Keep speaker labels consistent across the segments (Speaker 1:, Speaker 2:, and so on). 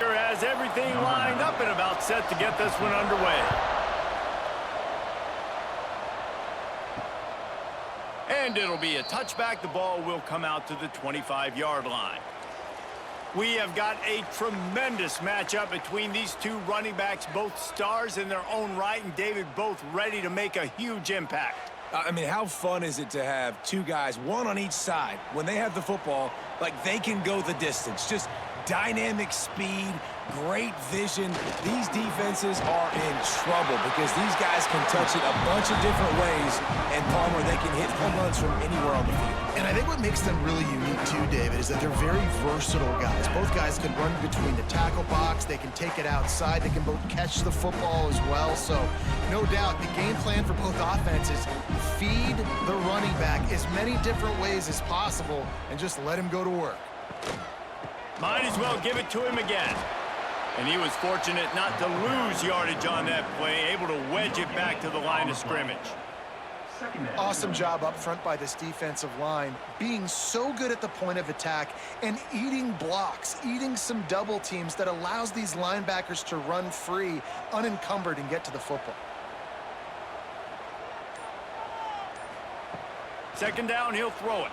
Speaker 1: Has everything lined up and about set to get this one underway. And it'll be a touchback. The ball will come out to the 25-yard line. We have got a tremendous matchup between these two running backs, both stars in their own right, and David, both ready to make a huge impact.
Speaker 2: I mean, how fun is it to have two guys, one on each side, when they have the football, like they can go the distance. Just dynamic speed, great vision. These defenses are in trouble because these guys can touch it a bunch of different ways, and Palmer, they can hit home runs from anywhere on the field.
Speaker 3: And I think what makes them really unique too, David, is that they're very versatile guys. Both guys can run between the tackle box, they can take it outside, they can both catch the football as well. So no doubt the game plan for both offenses, feed the running back as many different ways as possible and just let him go to work.
Speaker 1: Might as well give it to him again. And he was fortunate not to lose yardage on that play, able to wedge it back to the line of scrimmage.
Speaker 3: Awesome job up front by this defensive line, being so good at the point of attack and eating blocks, eating some double teams that allows these linebackers to run free, unencumbered, and get to the football.
Speaker 1: Second down, he'll throw it.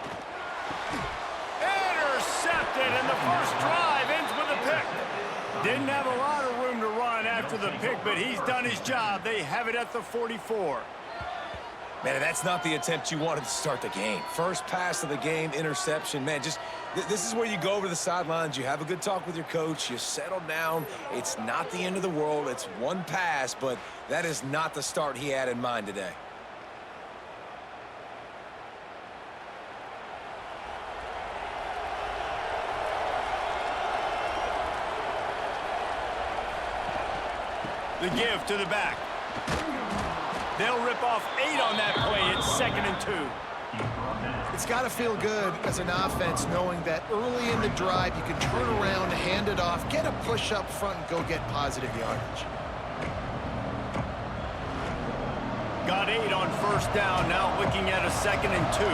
Speaker 1: Intercepted, and the first drive ends with a pick. Didn't have a lot of room to run after the pick, but he's done his job. They have it at the 44.
Speaker 2: Man, that's not the attempt you wanted to start the game. First pass of the game, interception. Man, just this is where you go over the sidelines. You have a good talk with your coach. You settle down. It's not the end of the world. It's one pass, but that is not the start he had in mind today.
Speaker 1: The give to the back. They'll rip off 8 on that play. It's 2nd and 2.
Speaker 3: It's got to feel good as an offense knowing that early in the drive you can turn around, hand it off, get a push up front, and go get positive yardage.
Speaker 1: Got 8 on first down. Now looking at a 2nd and 2.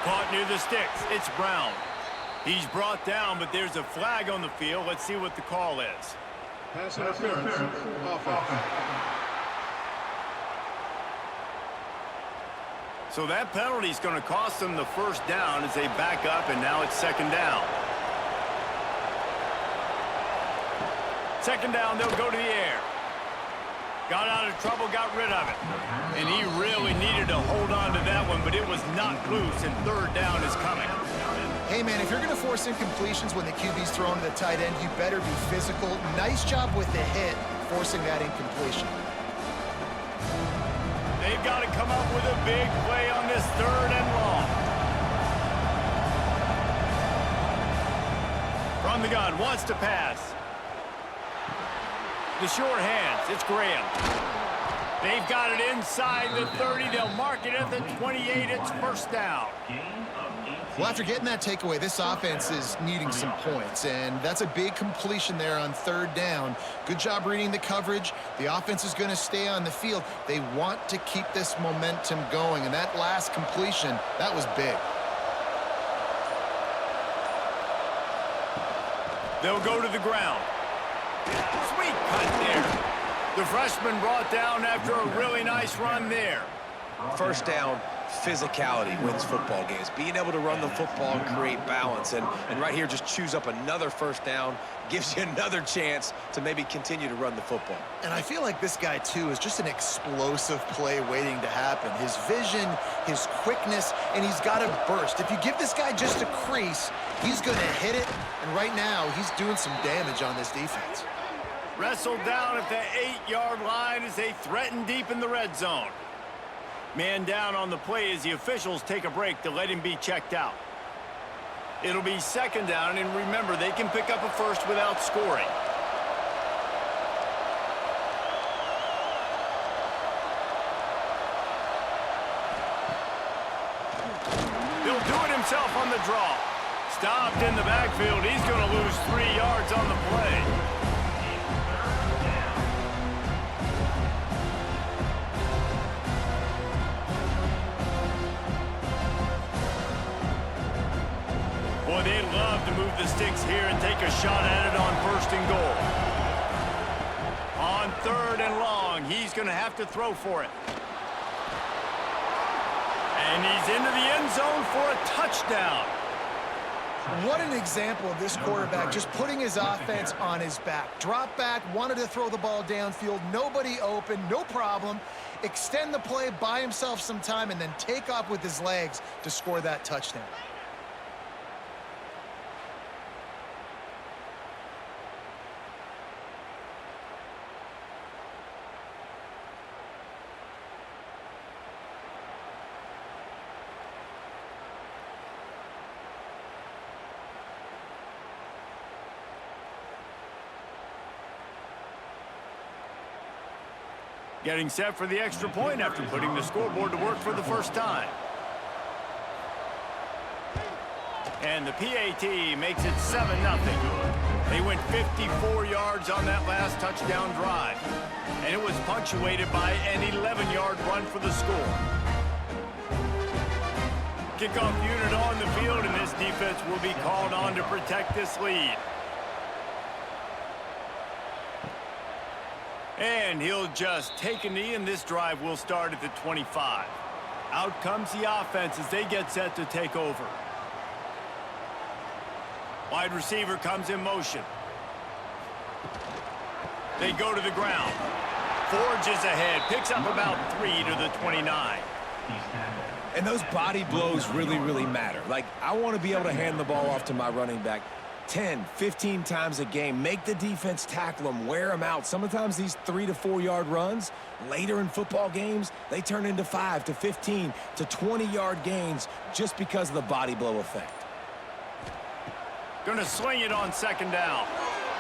Speaker 1: Caught near the sticks. It's Brown. He's brought down, but there's a flag on the field. Let's see what the call is.
Speaker 4: Pass interference. Offense.
Speaker 1: So that penalty is going to cost them the first down as they back up, and now it's 2nd down. 2nd down, they'll go to the air. Got out of trouble, got rid of it. And he really needed to hold on to that one, but it was not loose, and 3rd down is coming.
Speaker 3: Hey, man, if you're going to force incompletions when the QB's thrown to the tight end, you better be physical. Nice job with the hit, forcing that incompletion.
Speaker 1: They've got to come up with a big play on this 3rd and long. From the gun, wants to pass. The short hands, it's Graham. They've got it inside the 30. They'll mark it at the 28. It's 1st down.
Speaker 3: Well, after getting that takeaway, this offense is needing some points, and that's a big completion there on 3rd down. Good job reading the coverage. The offense is going to stay on the field. They want to keep this momentum going, and that last completion, that was big.
Speaker 1: They'll go to the ground. Sweet cut there. The freshman brought down after a really nice run there.
Speaker 2: First down, physicality wins football games. Being able to run the football and create balance. And right here, just choose up another first down, gives you another chance to maybe continue to run the football.
Speaker 3: And I feel like this guy, too, is just an explosive play waiting to happen. His vision, his quickness, and he's got a burst. If you give this guy just a crease, he's going to hit it. And right now, he's doing some damage on this defense.
Speaker 1: Wrestled down at the 8-yard line as they threaten deep in the red zone. Man down on the play as the officials take a break to let him be checked out. It'll be 2nd down, and remember, they can pick up a first without scoring. He'll do it himself on the draw. Stopped in the backfield. He's going to lose 3 yards on the play. Boy, they love to move the sticks here and take a shot at it on 1st and goal. On 3rd and long, he's going to have to throw for it. And he's into the end zone for a touchdown.
Speaker 3: What an example of this quarterback just putting his offense on his back. Drop back, wanted to throw the ball downfield, nobody open, no problem. Extend the play, buy himself some time, and then take off with his legs to score that touchdown.
Speaker 1: Getting set for the extra point after putting the scoreboard to work for the first time. And the PAT makes it 7-0. They went 54 yards on that last touchdown drive. And it was punctuated by an 11-yard run for the score. Kickoff unit on the field, and this defense will be called on to protect this lead. And he'll just take a knee, and this drive will start at the 25. Out comes the offense as they get set to take over. Wide receiver comes in motion. They go to the ground. Forges ahead, picks up about 3 to the 29.
Speaker 2: And those body blows really, really matter. Like, I want to be able to hand the ball off to my running back 10, 15 times a game. Make the defense tackle them, wear them out. Sometimes these 3 to 4 yard runs, later in football games, they turn into 5 to 15 to 20 yard gains just because of the body blow effect.
Speaker 1: Gonna sling it on 2nd down.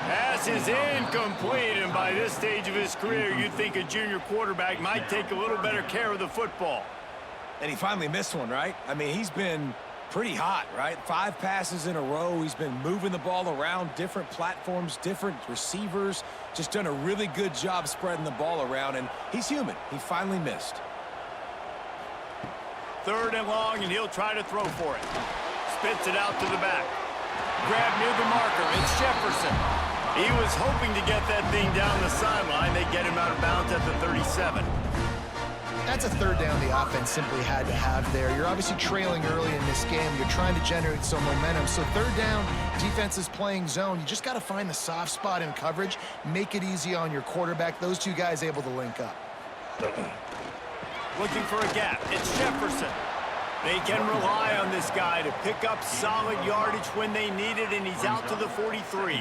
Speaker 1: Pass is incomplete, and by this stage of his career, you'd think a junior quarterback might take a little better care of the football.
Speaker 2: And he finally missed one, right? I mean, he's been pretty hot, right? 5 passes in a row. He's been moving the ball around, different platforms, different receivers. Just done a really good job spreading the ball around, and he's human. He finally missed.
Speaker 1: 3rd and long, and he'll try to throw for it. Spits it out to the back. Grab near the marker. It's Jefferson. He was hoping to get that thing down the sideline. They get him out of bounds at the 37.
Speaker 3: That's a 3rd down the offense simply had to have there. You're obviously trailing early in this game. You're trying to generate some momentum. So 3rd down, defense is playing zone. You just got to find the soft spot in coverage, make it easy on your quarterback. Those two guys able to link up.
Speaker 1: Looking for a gap. It's Jefferson. They can rely on this guy to pick up solid yardage when they need it, and he's out to the 43.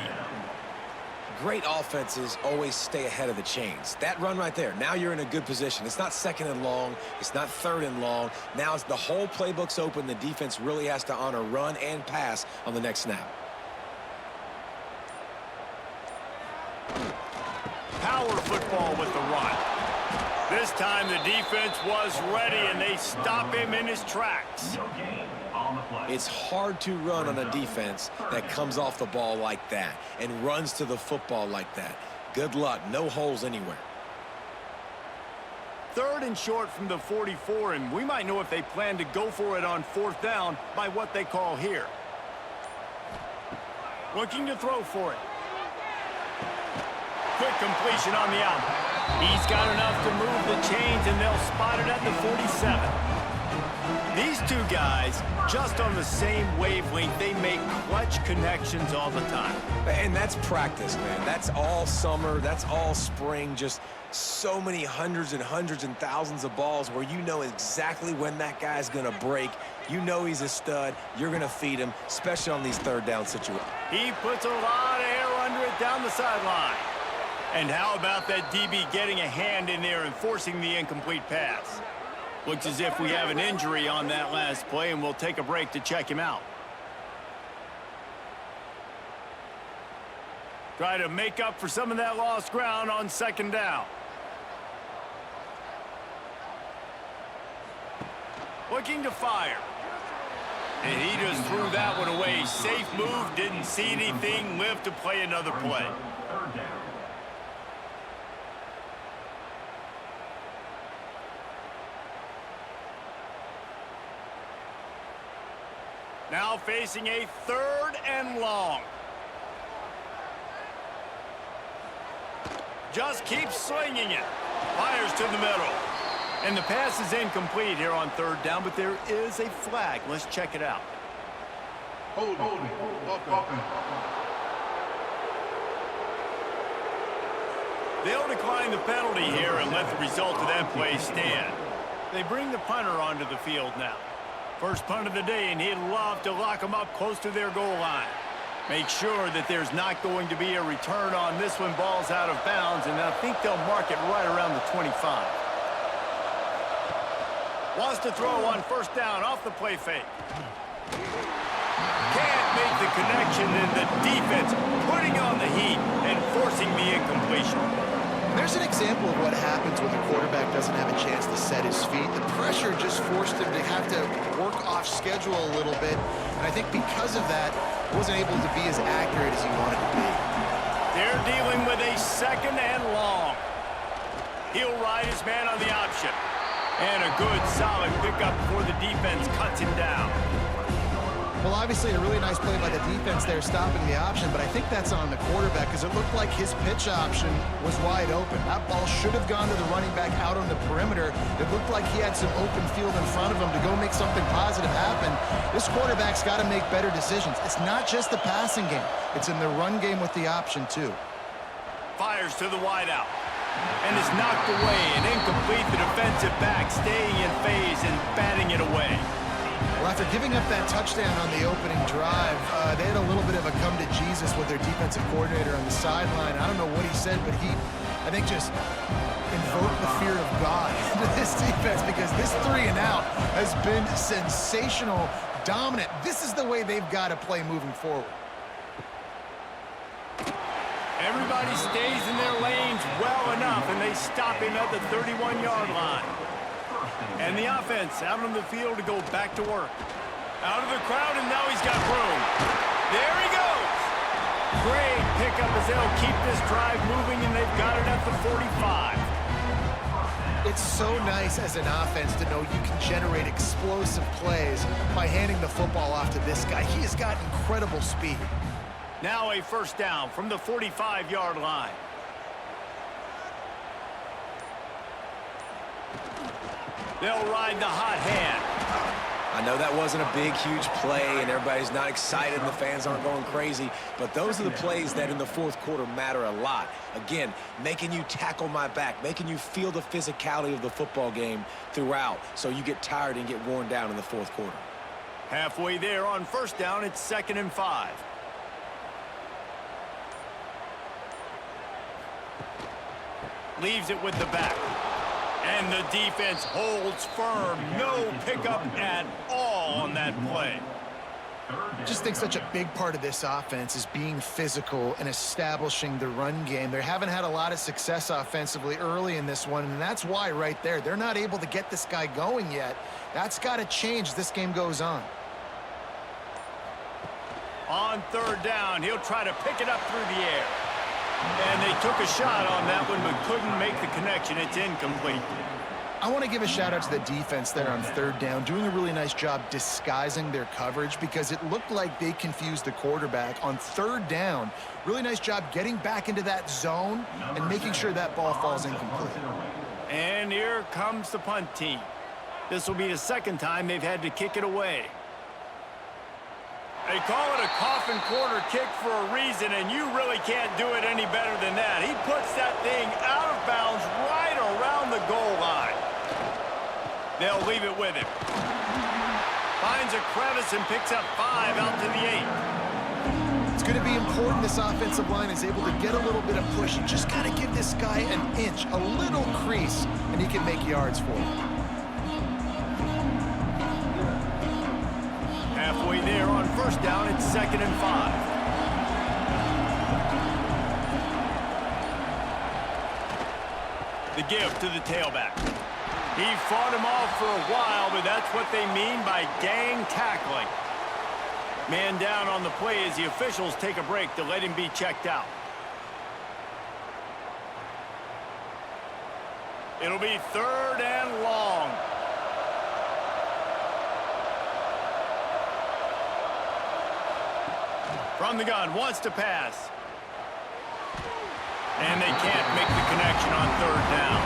Speaker 2: Great offenses always stay ahead of the chains. That run right there, now you're in a good position. It's not 2nd and long. It's not 3rd and long. Now the whole playbook's open. The defense really has to honor run and pass on the next snap.
Speaker 1: Power football with the run. This time the defense was ready, and they stop him in his tracks.
Speaker 2: It's hard to run on a defense that comes off the ball like that and runs to the football like that. Good luck. No holes anywhere.
Speaker 1: 3rd and short from the 44, and we might know if they plan to go for it on 4th down by what they call here. Looking to throw for it. Quick completion on the out. He's got enough to move the chains, and they'll spot it at the 47. These two guys, just on the same wavelength, they make clutch connections all the time.
Speaker 2: And that's practice, man. That's all summer. That's all spring. Just so many hundreds and hundreds and thousands of balls where you know exactly when that guy's going to break. You know he's a stud. You're going to feed him, especially on these 3rd down situations.
Speaker 1: He puts a lot of air under it down the sideline. And how about that DB getting a hand in there and forcing the incomplete pass? Looks as if we have an injury on that last play, and we'll take a break to check him out. Try to make up for some of that lost ground on 2nd down. Looking to fire. And he just threw that one away. Safe move, didn't see anything, lived to play another play. Now facing a 3rd and long. Just keeps slinging it. Fires to the middle. And the pass is incomplete here on 3rd down, but there is a flag. Let's check it out.
Speaker 4: Holding. Offense.
Speaker 1: They'll decline the penalty here and let the result of that play stand. They bring the punter onto the field now. First punt of the day, and he'd love to lock them up close to their goal line. Make sure that there's not going to be a return on this one. Ball's out of bounds, and I think they'll mark it right around the 25. Wants to throw on 1st down off the play fake. Can't make the connection, and the defense putting on the heat and forcing the incompletion.
Speaker 3: There's an example of what happens when the quarterback doesn't have a chance to set his feet. The pressure just forced him to have to work off schedule a little bit, and I think because of that, wasn't able to be as accurate as he wanted to be.
Speaker 1: They're dealing with a 2nd and long. He'll ride his man on the option. And a good, solid pickup before the defense cuts him down.
Speaker 3: Well, obviously a really nice play by the defense there stopping the option, but I think that's on the quarterback because it looked like his pitch option was wide open. That ball should have gone to the running back out on the perimeter. It looked like he had some open field in front of him to go make something positive happen. This quarterback's got to make better decisions. It's not just the passing game. It's in the run game with the option, too.
Speaker 1: Fires to the wideout. And is knocked away and incomplete. The defensive back staying in phase and batting it away.
Speaker 3: Well, after giving up that touchdown on the opening drive, they had a little bit of a come to Jesus with their defensive coordinator on the sideline. I don't know what he said, but he, I think, just invoked the fear of God into this defense because this 3 and out has been sensational, dominant. This is the way they've got to play moving forward.
Speaker 1: Everybody stays in their lanes well enough, and they stop him at the 31-yard line. And the offense out on the field to go back to work. Out of the crowd, and now he's got room. There he goes. Great pickup as they'll keep this drive moving, and they've got it at the 45.
Speaker 3: It's so nice as an offense to know you can generate explosive plays by handing the football off to this guy. He has got incredible speed.
Speaker 1: Now a 1st down from the 45-yard line. They'll ride the hot hand.
Speaker 2: I know that wasn't a big, huge play, and everybody's not excited, and the fans aren't going crazy, but those are the plays that in the 4th quarter matter a lot. Again, making you tackle my back, making you feel the physicality of the football game throughout, so you get tired and get worn down in the 4th quarter.
Speaker 1: Halfway there on 1st down, it's 2nd and 5. Leaves it with the back. And the defense holds firm. No pickup at all on that play.
Speaker 3: I just think such a big part of this offense is being physical and establishing the run game. They haven't had a lot of success offensively early in this one, and that's why right there. They're not able to get this guy going yet. That's got to change as this game goes on.
Speaker 1: On 3rd down, he'll try to pick it up through the air. And they took a shot on that one, but couldn't make the connection. It's incomplete.
Speaker 3: I want to give a shout out to the defense there on 3rd down, doing a really nice job disguising their coverage because it looked like they confused the quarterback on 3rd down. Really nice job getting back into that zone and making sure that ball falls incomplete.
Speaker 1: And here comes the punt team. This will be the 2nd time they've had to kick it away. They call it a coffin corner kick for a reason, and you really can't do it any better than that. He puts that thing out of bounds right around the goal line. They'll leave it with him. Finds a crevice and picks up 5 out to the 8.
Speaker 3: It's going to be important this offensive line is able to get a little bit of push. You just got to give this guy an inch, a little crease, and he can make yards for you.
Speaker 1: Halfway there on 1st down, it's 2nd and 5. The give to the tailback. He fought him off for a while, but that's what they mean by gang tackling. Man down on the play as the officials take a break to let him be checked out. It'll be 3rd and long. From the gun, wants to pass. And they can't make the connection on third down.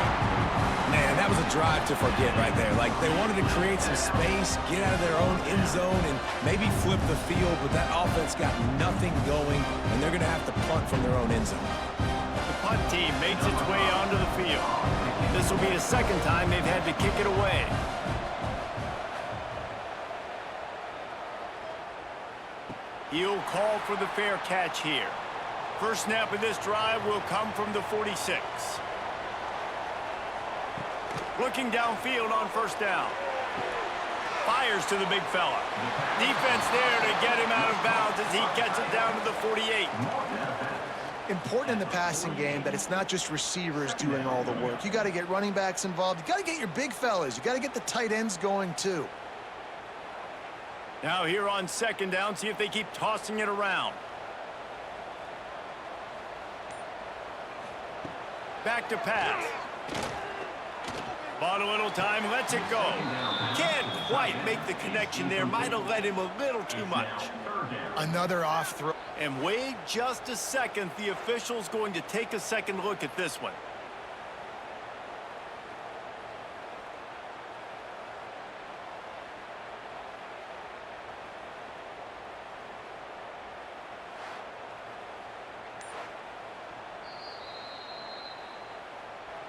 Speaker 2: Man, that was a drive to forget right there. Like, they wanted to create some space, get out of their own end zone, and maybe flip the field, but that offense got nothing going, and they're going to have to punt from their own end zone.
Speaker 1: The punt team makes its way onto the field. This will be the second time they've had to kick it away. He'll call for the fair catch here. First snap of this drive will come from the 46. Looking downfield on first down. Fires to the big fella. Defense there to get him out of bounds as he gets it down to the 48.
Speaker 3: Important in the passing game that it's not just receivers doing all the work. You got to get running backs involved. You got to get your big fellas. You got to get the tight ends going too.
Speaker 1: Now here on second down, see if they keep tossing it around. Back to pass. Bought a little time, lets it go. Can't quite make the connection there. Might have let him a little too much.
Speaker 3: Another off throw.
Speaker 1: And wait just a second. The official's going to take a second look at this one.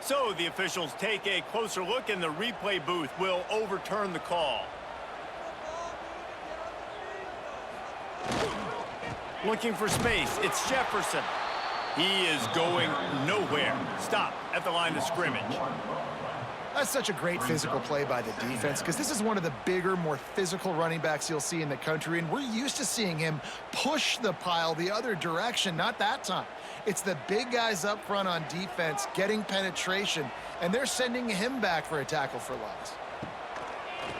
Speaker 1: So the officials take a closer look, and the replay booth will overturn the call. Looking for space, it's Jefferson. He is going nowhere. Stop at the line of scrimmage.
Speaker 3: That's such a great physical play by the defense because this is one of the bigger, more physical running backs you'll see in the country, and we're used to seeing him push the pile the other direction. Not that time. It's the big guys up front on defense getting penetration, and they're sending him back for a tackle for loss.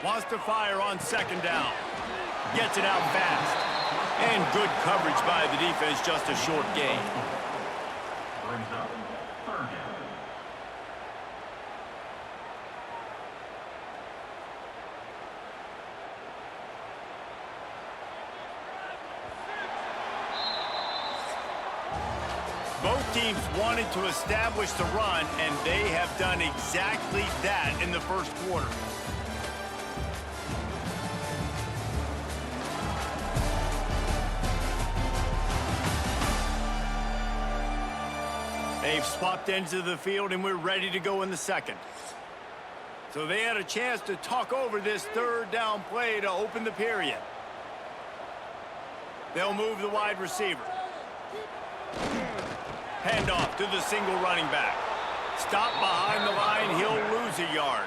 Speaker 1: Wants to fire on second down. Gets it out fast. And good coverage by the defense, just a short gain.
Speaker 4: Brings up third down.
Speaker 1: Both teams wanted to establish the run, and they have done exactly that in the first quarter. They've swapped ends of the field, and we're ready to go in the second. So they had a chance to talk over this third down play to open the period. They'll move the wide receiver. Handoff to the single running back. Stop behind the line, he'll lose a yard.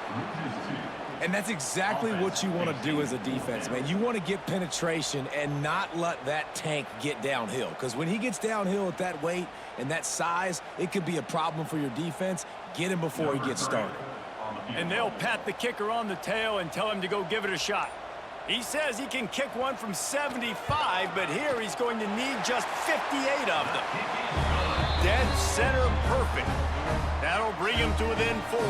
Speaker 2: And that's exactly what you want to do as a defense, man. You want to get penetration and not let that tank get downhill. Because when he gets downhill at that weight and that size, it could be a problem for your defense. Get him before he gets started.
Speaker 1: And they'll pat the kicker on the tail and tell him to go give it a shot. He says he can kick one from 75, but here he's going to need just 58 of them. Dead center perfect. That'll bring him to within 4.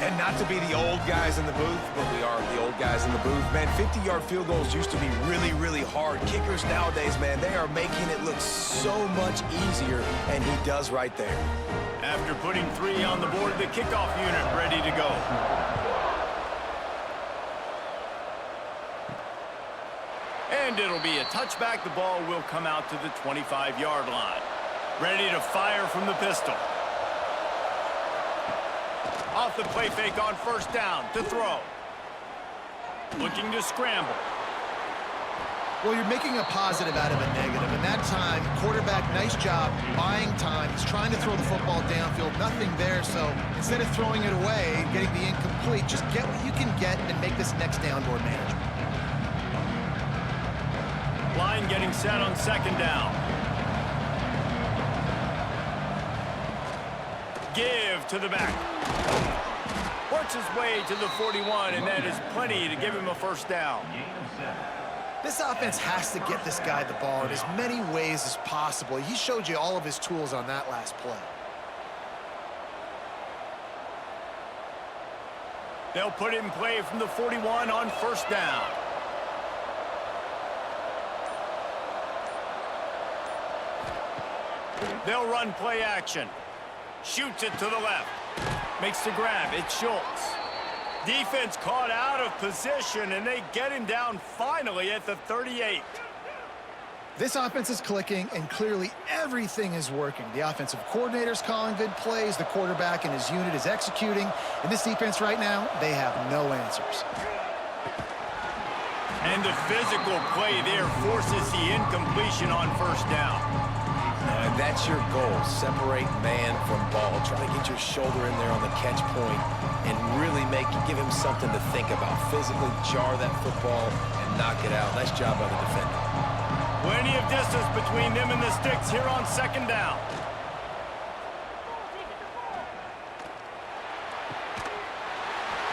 Speaker 2: And not to be the old guys in the booth, but we are the old guys in the booth. Man, 50-yard field goals used to be really, really hard. Kickers nowadays, man, they are making it look so much easier, and he does right there.
Speaker 1: After putting 3 on the board, the kickoff unit ready to go. And it'll be a touchback. The ball will come out to the 25-yard line. Ready to fire from the pistol. Off the play fake on first down to throw. Looking to scramble.
Speaker 3: Well, you're making a positive out of a negative. And that time, quarterback, nice job buying time. He's trying to throw the football downfield. Nothing there. So instead of throwing it away, getting the incomplete, just get what you can get and make this next down more manageable.
Speaker 1: Line getting set on second down. Give to the back. Works his way to the 41, and that is plenty to give him a first down.
Speaker 3: This offense has to get this guy the ball in as many ways as possible. He showed you all of his tools on that last play.
Speaker 1: They'll put it in play from the 41 on first down. They'll run play action. Shoots it to the left. Makes the grab. It's Schultz. Defense caught out of position, and they get him down finally at the 38.
Speaker 3: This offense is clicking, and clearly everything is working. The offensive coordinator's calling good plays. The quarterback and his unit is executing. And this defense right now, they have no answers.
Speaker 1: And the physical play there forces the incompletion on first down.
Speaker 2: And that's your goal. Separate man from ball. Try to get your shoulder in there on the catch point and really give him something to think about. Physically jar that football and knock it out. Nice job by the defender.
Speaker 1: Plenty of distance between them and the sticks here on second down.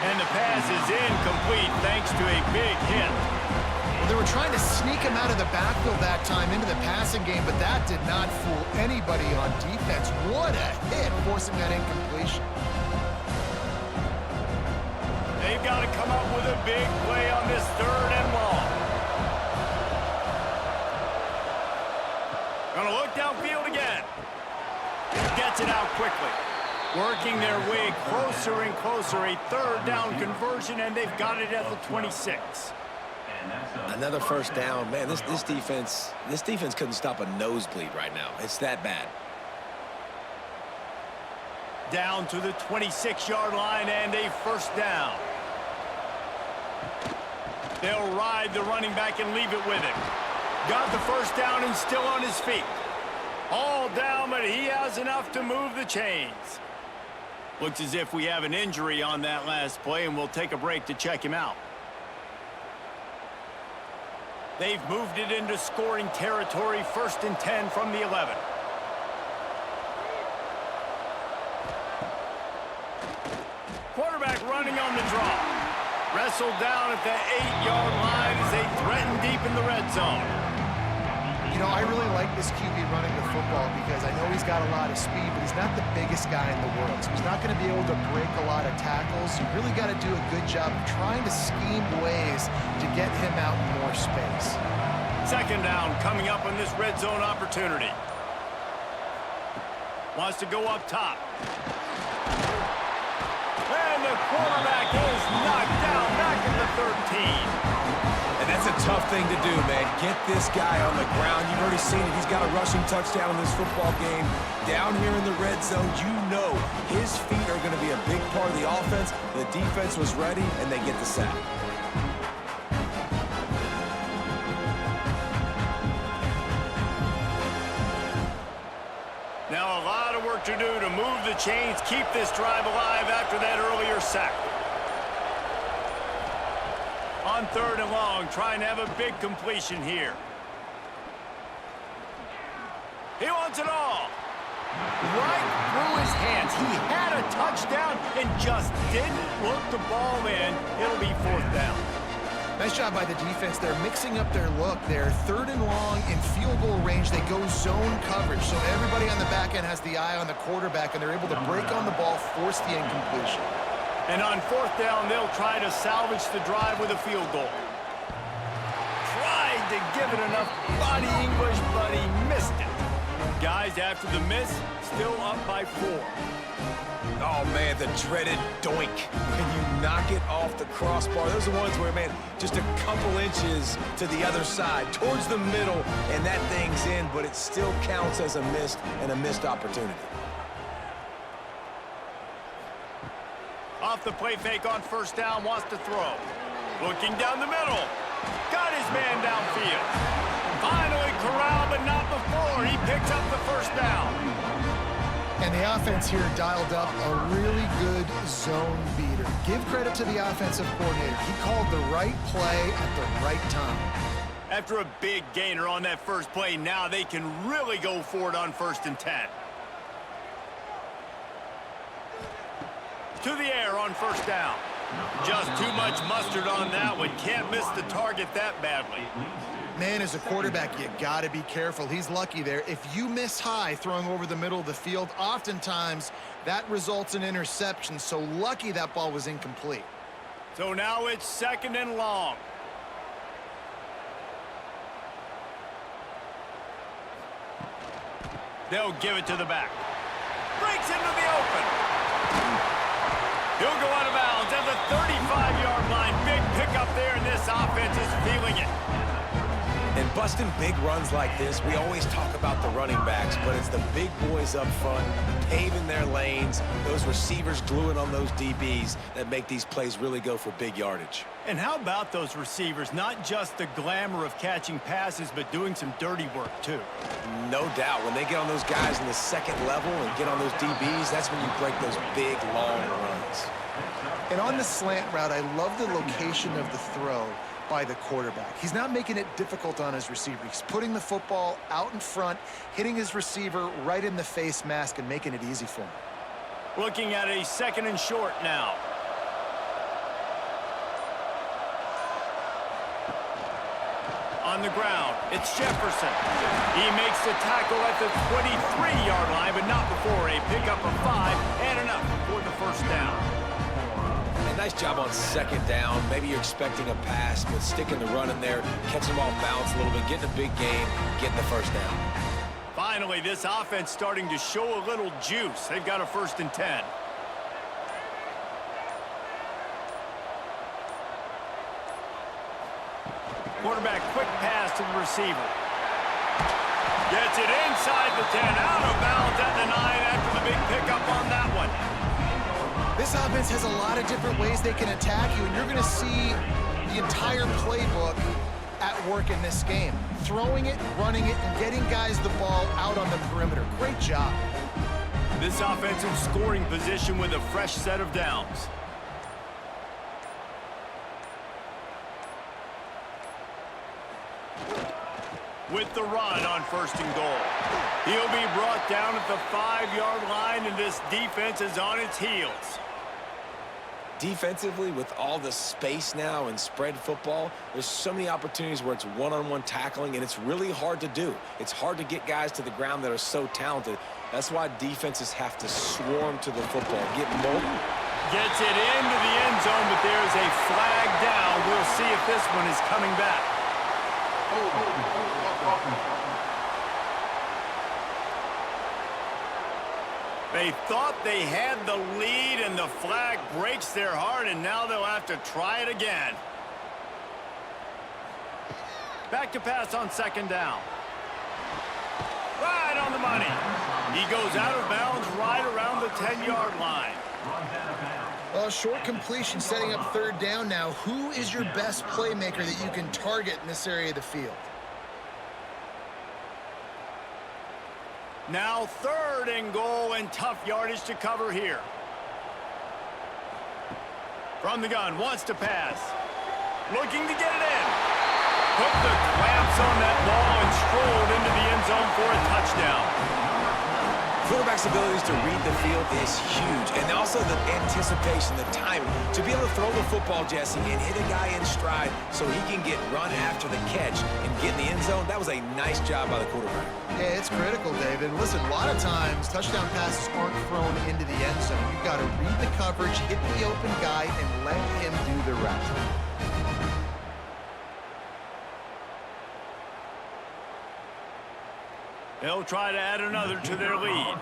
Speaker 1: And the pass is incomplete thanks to a big hit.
Speaker 3: Well, they were trying to sneak him out of the backfield that time into the passing game, but that did not fool anybody on defense. What a hit, forcing that incompletion.
Speaker 1: They've got to come up with a big play on this 3rd and long. Gonna look downfield again. Gets it out quickly. Working their way closer and closer. A 3rd down conversion, and they've got it at the 26.
Speaker 2: Another first down. Man, this defense couldn't stop a nosebleed right now. It's that bad.
Speaker 1: Down to the 26-yard line and a first down. They'll ride the running back and leave it with him. Got the first down and still on his feet. All down, but he has enough to move the chains. Looks as if we have an injury on that last play, and we'll take a break to check him out. They've moved it into scoring territory, 1st and 10 from the 11. Quarterback running on the draw. Wrestled down at the 8-yard line as they threaten deep in the red zone.
Speaker 3: You know, I really like this QB running the football because I know he's got a lot of speed, but he's not the biggest guy in the world. So he's not going to be able to break a lot of tackles. You really got to do a good job of trying to scheme ways to get him out in more space.
Speaker 1: 2nd down coming up on this red zone opportunity. Wants to go up top. And the quarterback is knocked down back in the 13.
Speaker 2: And that's a tough thing to do, man. Get this guy on the ground. You've already seen it. He's got a rushing touchdown in this football game. Down here in the red zone, you know his feet are going to be a big part of the offense. The defense was ready, and they get the sack.
Speaker 1: Now a lot of work to do to move the chains, keep this drive alive after that earlier sack. On 3rd and long, trying to have a big completion here. He wants it all. Right through his hands. He had a touchdown and just didn't look the ball in. It'll be 4th down.
Speaker 3: Nice job by the defense. They're mixing up their look. They're 3rd and long in field goal range. They go zone coverage. So everybody on the back end has the eye on the quarterback, and they're able to break on the ball, force the incompletion.
Speaker 1: And on 4th down, they'll try to salvage the drive with a field goal. Tried to give it enough body English, but he missed it. Guys, after the miss, still up by 4.
Speaker 2: Oh, man, the dreaded doink. When you knock it off the crossbar. Those are the ones where, man, just a couple inches to the other side, towards the middle, and that thing's in, but it still counts as a missed opportunity.
Speaker 1: Off the play fake on 1st down, wants to throw. Looking down the middle. Got his man downfield. Finally corralled, but not before. He picks up the 1st down.
Speaker 3: And the offense here dialed up a really good zone beater. Give credit to the offensive coordinator. He called the right play at the right time.
Speaker 1: After a big gainer on that first play, now they can really go for it on 1st and 10. To the air on 1st down. Just too much mustard on that one. Can't miss the target that badly.
Speaker 3: Man, as a quarterback, you got to be careful. He's lucky there. If you miss high throwing over the middle of the field, oftentimes that results in interception. So lucky that ball was incomplete.
Speaker 1: So now it's 2nd and long. They'll give it to the back. Breaks into the open. He'll go out of bounds at the 35-yard line. Big pickup there, and this offense is feeling it.
Speaker 2: And busting big runs like this, we always talk about the running backs, but it's the big boys up front, paving their lanes, those receivers gluing on those DBs that make these plays really go for big yardage.
Speaker 1: And how about those receivers? Not just the glamour of catching passes, but doing some dirty work, too.
Speaker 2: No doubt. When they get on those guys in the second level and get on those DBs, that's when you break those big, long runs.
Speaker 3: And on the slant route, I love the location of the throw by the quarterback. He's not making it difficult on his receiver. He's putting the football out in front, hitting his receiver right in the face mask and making it easy for him.
Speaker 1: Looking at a 2nd and short now. On the ground, it's Jefferson. He makes the tackle at the 23-yard line, but not before a pickup of 5 and enough for the first down.
Speaker 2: Nice job on 2nd down. Maybe you're expecting a pass, but sticking the run in there, catching them off balance a little bit, getting a big gain, getting the first down.
Speaker 1: Finally, this offense starting to show a little juice. They've got a 1st and 10. Quarterback, quick pass to the receiver. Gets it inside the 10, out of bounds at the 9 after the big pickup on that one.
Speaker 3: This offense has a lot of different ways they can attack you, and you're going to see the entire playbook at work in this game. Throwing it, running it, and getting guys the ball out on the perimeter. Great job.
Speaker 1: This offensive scoring position with a fresh set of downs. With the run on 1st and goal. He'll be brought down at the 5-yard line, and this defense is on its heels.
Speaker 2: Defensively, with all the space now and spread football, there's so many opportunities where it's one-on-one tackling, and it's really hard to do. It's hard to get guys to the ground that are so talented. That's why defenses have to swarm to the football, get mobile.
Speaker 1: Gets it into the end zone, but there's a flag down. We'll see if this one is coming back. They thought they had the lead, and the flag breaks their heart, and now they'll have to try it again. Back to pass on 2nd down. Right on the money. He goes out of bounds right around the 10-yard line.
Speaker 3: Well, short completion setting up 3rd down now. Who is your best playmaker that you can target in this area of the field?
Speaker 1: Now 3rd and goal, and tough yardage to cover here. From the gun, wants to pass. Looking to get it in. Put the clamps on that ball and strolled into the end zone for a touchdown.
Speaker 2: Quarterback's abilities to read the field is huge, and also the anticipation, the timing. To be able to throw the football, Jesse, and hit a guy in stride so he can get run after the catch and get in the end zone, that was a nice job by the quarterback.
Speaker 3: Yeah, it's critical, David. Listen, a lot of times, touchdown passes aren't thrown into the end zone. You've got to read the coverage, hit the open guy, and let him do the rest.
Speaker 1: They'll try to add another to their lead.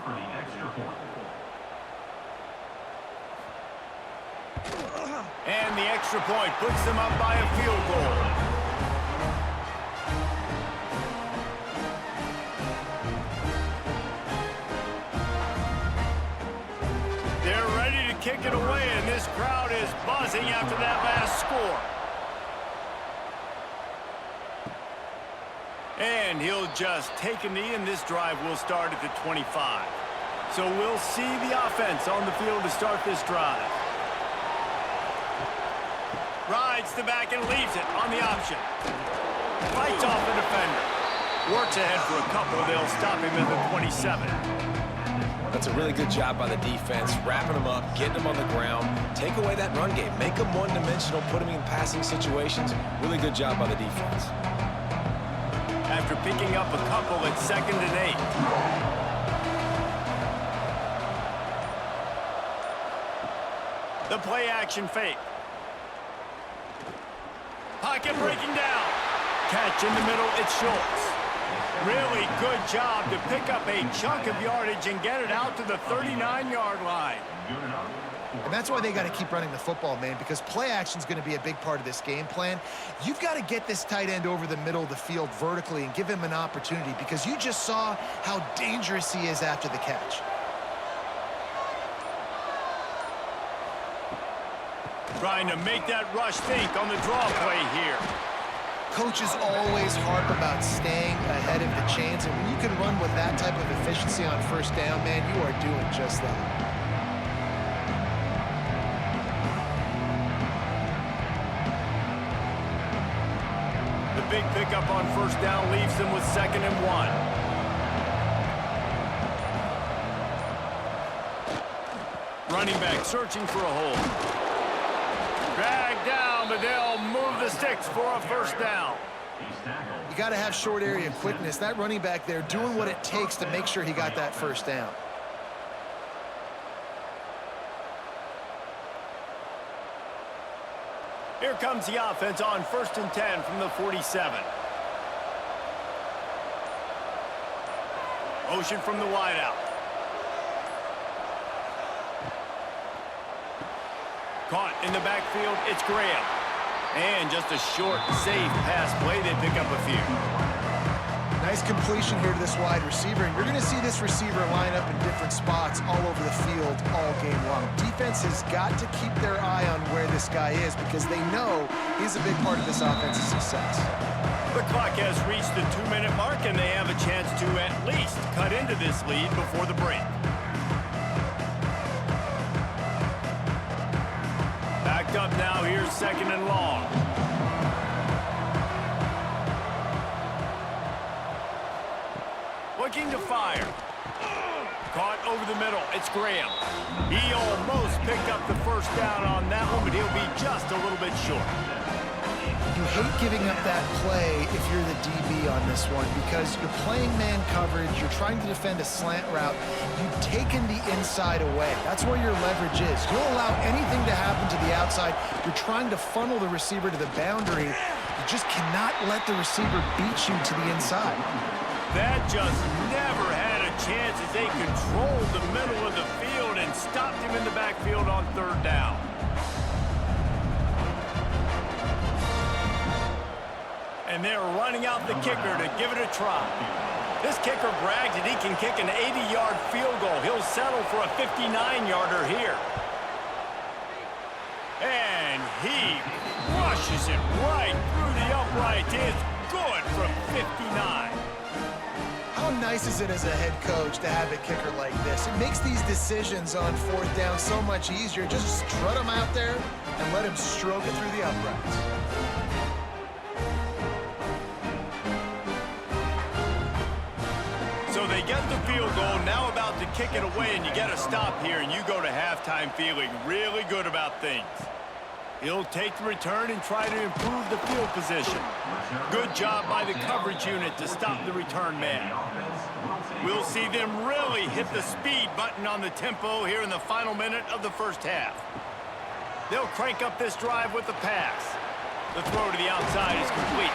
Speaker 1: And the extra point puts them up by a field goal. They're ready to kick it away, and this crowd is buzzing after that last score. And he'll just take a knee, and this drive will start at the 25. So we'll see the offense on the field to start this drive. Rides the back and leaves it on the option. Fights off the defender. Works ahead for a couple. They'll stop him at the 27.
Speaker 2: That's a really good job by the defense, wrapping them up, getting them on the ground, take away that run game, make them one-dimensional, put them in passing situations. Really good job by the defense.
Speaker 1: After picking up a couple at 2nd and 8. The play action fake. Pocket breaking down. Catch in the middle, it's Schultz. Really good job to pick up a chunk of yardage and get it out to the 39-yard line.
Speaker 3: And that's why they got to keep running the football, man, because play action is going to be a big part of this game plan. You've got to get this tight end over the middle of the field vertically and give him an opportunity, because you just saw how dangerous he is after the catch.
Speaker 1: Trying to make that rush think on the draw play here.
Speaker 3: Coaches always harp about staying ahead of the chains, and when you can run with that type of efficiency on first down, man, you are doing just that.
Speaker 1: The big pickup on first down leaves them with 2nd and 1. Running back searching for a hole. Dragged down, but they'll move the sticks for a first down.
Speaker 3: You got to have short area quickness. That running back there doing what it takes to make sure he got that first down.
Speaker 1: Here comes the offense on 1st and 10 from the 47. Motion from the wideout. Caught in the backfield, it's Graham. And just a short, safe pass play. They pick up a few.
Speaker 3: Nice completion here to this wide receiver, and you're going to see this receiver line up in different spots all over the field all game long. Defense has got to keep their eye on where this guy is, because they know he's a big part of this offense's success.
Speaker 1: The clock has reached the 2-minute mark, and they have a chance to at least cut into this lead before the break. Backed up now, here's 2nd and long. Looking to fire. Caught over the middle. It's Graham. He almost picked up the first down on that one, but he'll be just a little bit short.
Speaker 3: You hate giving up that play if you're the DB on this one, because you're playing man coverage, you're trying to defend a slant route, you've taken the inside away. That's where your leverage is. You'll allow anything to happen to the outside. You're trying to funnel the receiver to the boundary. You just cannot let the receiver beat you to the inside.
Speaker 1: That just never had a chance as they controlled the middle of the field and stopped him in the backfield on 3rd down. And they're running out the kicker to give it a try. This kicker brags that he can kick an 80-yard field goal. He'll settle for a 59-yarder here. And he rushes it right through the upright. It's good from 59.
Speaker 3: How nice is it as a head coach to have a kicker like this? It makes these decisions on 4th down so much easier. Just strut him out there and let him stroke it through the uprights.
Speaker 1: So they get the field goal, now about to kick it away, and you get a stop here, and you go to halftime feeling really good about things. He'll take the return and try to improve the field position. Good job by the coverage unit to stop the return man. We'll see them really hit the speed button on the tempo here in the final minute of the first half. They'll crank up this drive with the pass. The throw to the outside is complete.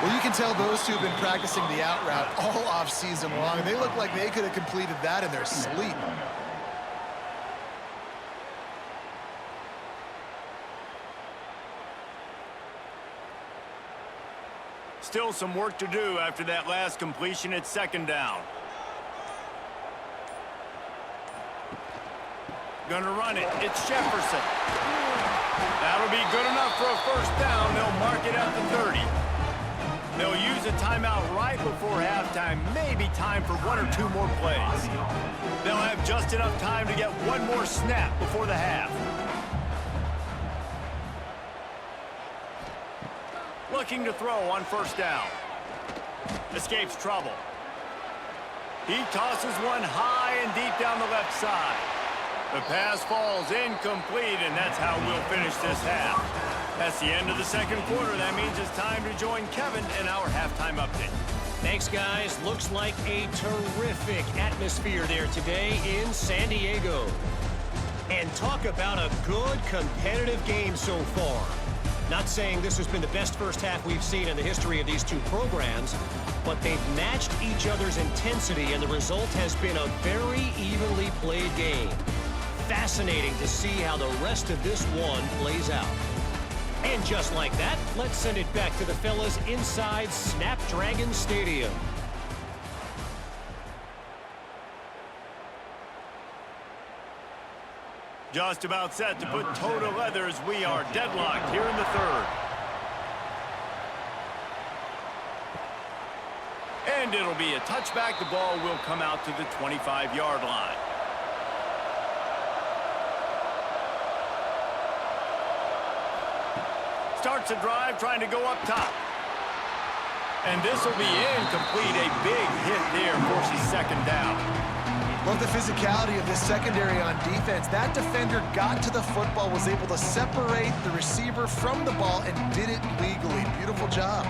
Speaker 3: Well, you can tell those two have been practicing the out route all off-season long. They look like they could have completed that in their sleep.
Speaker 1: Still some work to do after that last completion at 2nd down. Gonna run it. It's Jefferson. That'll be good enough for a first down. They'll mark it at the 30. They'll use a timeout right before halftime. Maybe time for 1 or 2 more plays. They'll have just enough time to get 1 more snap before the half. Looking to throw on first down. Escapes trouble. He tosses one high and deep down the left side. The pass falls incomplete, and that's how we'll finish this half. That's the end of the second quarter. That means it's time to join Kevin in our halftime update.
Speaker 5: Thanks, guys. Looks like a terrific atmosphere there today in San Diego. And talk about a good competitive game so far. Not saying this has been the best first half we've seen in the history of these two programs, but they've matched each other's intensity, and the result has been a very evenly played game. Fascinating to see how the rest of this one plays out. And just like that, let's send it back to the fellas inside Snapdragon Stadium.
Speaker 1: Just about set to put toe to leather as we are deadlocked here in the third. And it'll be a touchback. The ball will come out to the 25-yard line. Starts a drive trying to go up top. And this will be incomplete. A big hit there forces second down.
Speaker 3: Love the physicality of this secondary on defense. That defender got to the football, was able to separate the receiver from the ball, and did it legally. Beautiful job.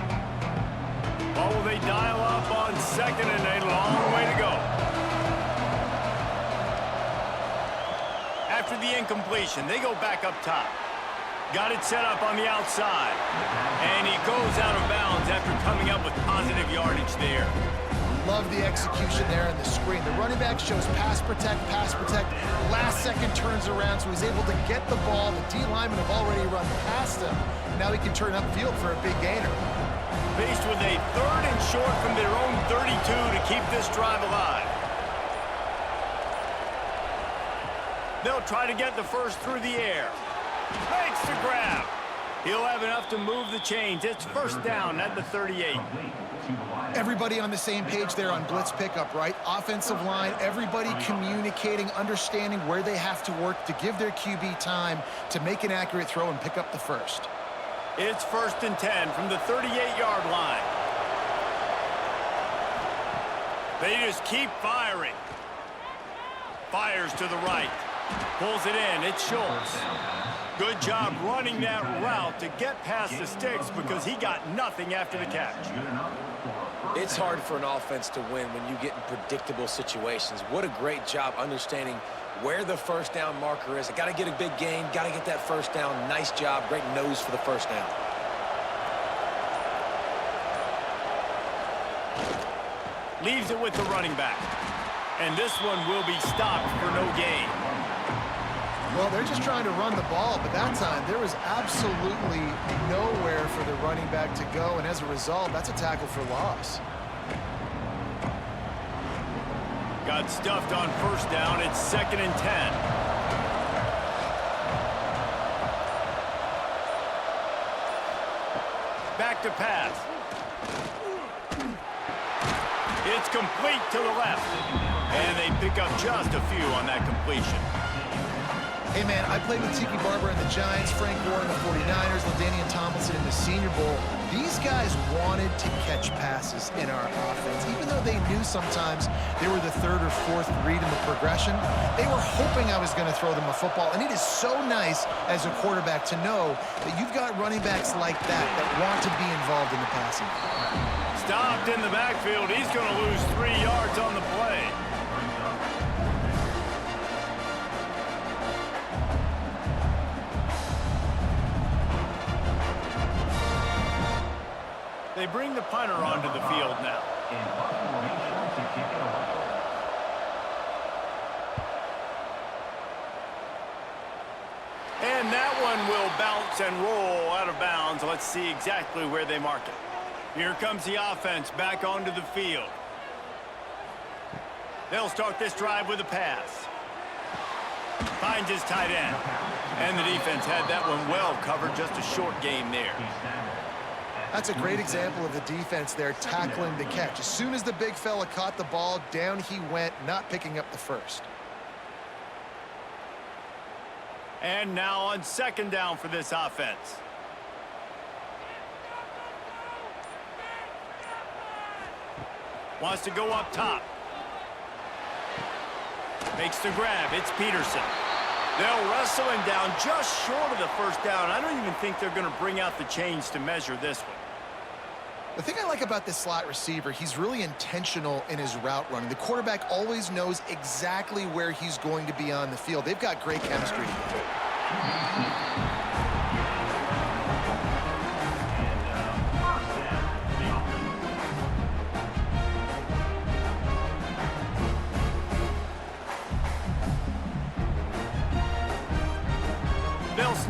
Speaker 1: Oh, will they dial up on second, and a long way to go. After the incompletion, they go back up top. Got it set up on the outside. And he goes out of bounds after coming up with positive yardage there.
Speaker 3: Love the execution there in the screen. The running back shows pass protect. Last second turns around, so he's able to get the ball. The D linemen have already run past him. Now he can turn upfield for a big gainer.
Speaker 1: Faced with a third and short from their own 32 to keep this drive alive. They'll try to get the first through the air. Makes the grab. He'll have enough to move the chains. It's first down at the 38.
Speaker 3: Everybody on the same page there on blitz pickup, right? Offensive line, everybody communicating, understanding where they have to work to give their QB time to make an accurate throw and pick up the first.
Speaker 1: It's first and 10 from the 38-yard line. They just keep firing. Fires to the right. Pulls it in. It's Schultz. Good job running that route to get past the sticks because he got nothing after the catch.
Speaker 2: It's hard for an offense to win when you get in predictable situations. What a great job understanding where the first down marker is. I got to get a big gain, got to get that first down. Nice job, great nose for the first down.
Speaker 1: Leaves it with the running back. And this one will be stopped for no gain.
Speaker 3: Well, they're just trying to run the ball, but that time there was absolutely nowhere for the running back to go, and as a result, that's a tackle for loss.
Speaker 1: Got stuffed on first down. It's second and 10. Back to pass. It's complete to the left. And they pick up just a few on that completion.
Speaker 3: Hey, man, I played with Tiki Barber and the Giants, Frank Gore and the 49ers, LaDainian Tomlinson in the Senior Bowl. These guys wanted to catch passes in our offense. Even though they knew sometimes they were the third or fourth read in the progression, they were hoping I was going to throw them a football. And it is so nice as a quarterback to know that you've got running backs like that want to be involved in the passing.
Speaker 1: Stopped in the backfield. He's going to lose 3 yards on the play. They bring the punter onto the field now. And that one will bounce and roll out of bounds. Let's see exactly where they mark it. Here comes the offense back onto the field. They'll start this drive with a pass. Finds his tight end. And the defense had that one well covered. Just a short game there.
Speaker 3: That's a great example of the defense there tackling the catch. As soon as the big fella caught the ball, down he went, not picking up the first.
Speaker 1: And now on second down for this offense. Wants to go up top. Makes the grab. It's Peterson. They'll wrestle him down just short of the first down. I don't even think they're going to bring out the chains to measure this one.
Speaker 3: The thing I like about this slot receiver, he's really intentional in his route running. The quarterback always knows exactly where he's going to be on the field. They've got great chemistry together.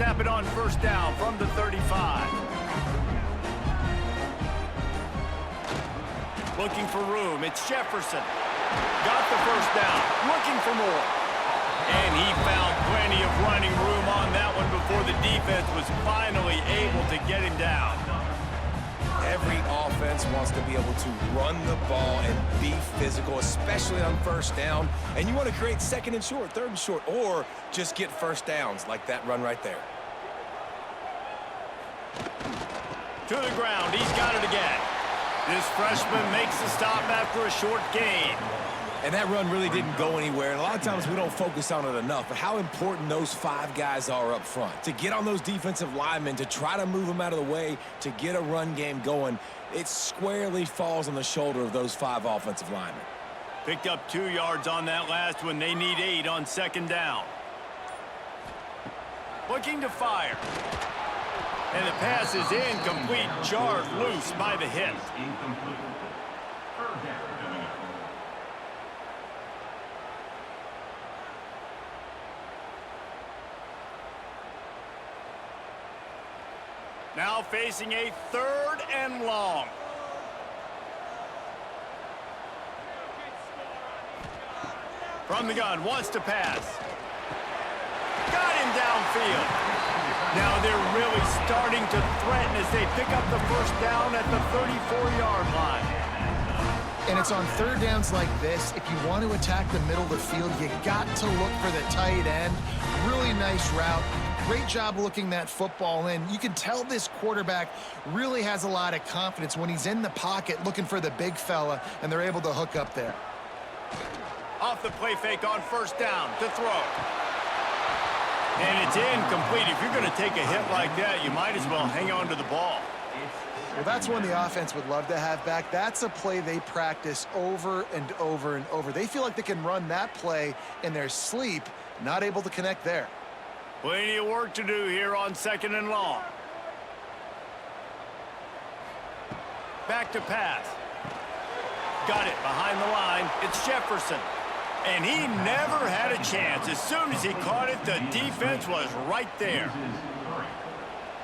Speaker 1: snap it on first down from the 35. Looking for room. It's Jefferson. Got the first down. Looking for more. And he found plenty of running room on that one before the defense was finally able to get him down.
Speaker 2: Every offense wants to be able to run the ball and be physical, especially on first down. And you want to create second and short, third and short, or just get first downs like that run right there.
Speaker 1: To the ground. He's got it again. This freshman makes the stop after a short gain.
Speaker 2: And that run really didn't go anywhere. And a lot of times we don't focus on it enough, but how important those 5 guys are up front. To get on those defensive linemen, to try to move them out of the way, to get a run game going, it squarely falls on the shoulder of those 5 offensive linemen.
Speaker 1: Picked up 2 yards on that last one. They need 8 on second down. Looking to fire. And the pass is incomplete, jarred loose by the hit.
Speaker 4: Incomplete. Third down coming up.
Speaker 1: Now facing a 3rd and long. From the gun, wants to pass. Got him downfield. Now they're really starting to threaten as they pick up the first down at the 34-yard line.
Speaker 3: And it's on third downs like this, if you want to attack the middle of the field, you got to look for the tight end. Really nice route. Great job looking that football in. You can tell this quarterback really has a lot of confidence when he's in the pocket looking for the big fella, and they're able to hook up there.
Speaker 1: Off the play fake on first down to throw. And it's incomplete. If you're going to take a hit like that, you might as well hang on to the ball.
Speaker 3: Well, that's one the offense would love to have back. That's a play they practice over and over and over. They feel like they can run that play in their sleep, not able to connect there.
Speaker 1: Plenty of work to do here on second and long. Back to pass. Got it behind the line. It's Jefferson. And he never had a chance. As soon as he caught it, the defense was right there.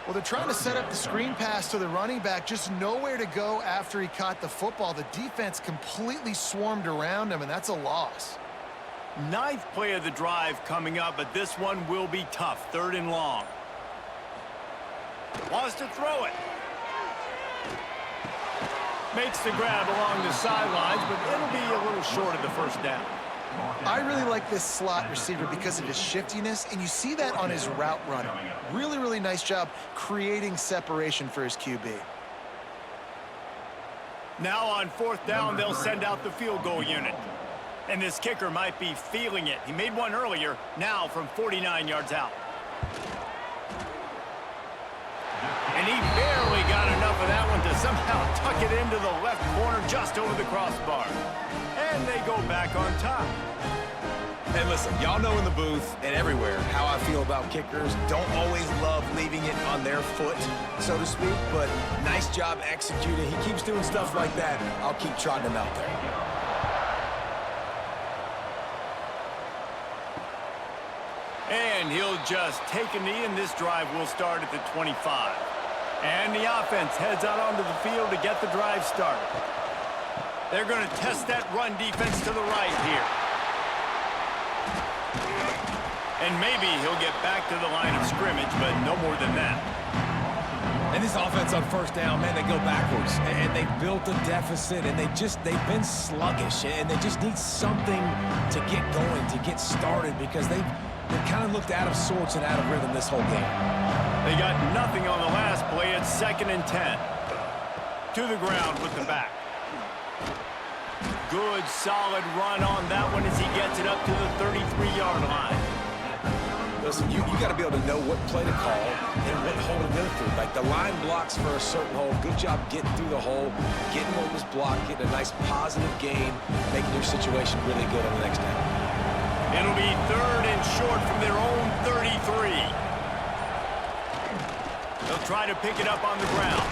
Speaker 3: Well, they're trying to set up the screen pass to the running back, just nowhere to go after he caught the football. The defense completely swarmed around him, and that's a loss.
Speaker 1: 9th play of the drive coming up, but this one will be tough. 3rd and long. Wants to throw it. Makes the grab along the sidelines, but it'll be a little short of the first down.
Speaker 3: I really like this slot receiver because of his shiftiness, and you see that on his route running. Really, really nice job creating separation for his QB.
Speaker 1: Now on 4th down, they'll send out the field goal unit. And this kicker might be feeling it. He made one earlier, now from 49 yards out. And he barely got enough of that one to somehow tuck it into the left corner just over the crossbar. And they go back on top.
Speaker 2: And listen, y'all know in the booth and everywhere how I feel about kickers. Don't always love leaving it on their foot, so to speak, but nice job executing. He keeps doing stuff like that. I'll keep trotting him out there.
Speaker 1: And he'll just take a knee, and this drive will start at the 25. And the offense heads out onto the field to get the drive started. They're going to test that run defense to the right here. And maybe he'll get back to the line of scrimmage, but no more than that.
Speaker 2: And this offense on first down, man, they go backwards. And they built a deficit, and they've been sluggish. And they just need something to get going, to get started, because they've kind of looked out of sorts and out of rhythm this whole game.
Speaker 1: They got nothing on the last play. It's 2nd and 10. To the ground with the back. Good, solid run on that one as he gets it up to the 33-yard line.
Speaker 2: Listen, you got to be able to know what play to call and what hole to go through. Like the line blocks for a certain hole. Good job getting through the hole, getting what was blocked, getting a nice positive gain, making your situation really good on the next down.
Speaker 1: It'll be 3rd and short from their own 33. They'll try to pick it up on the ground.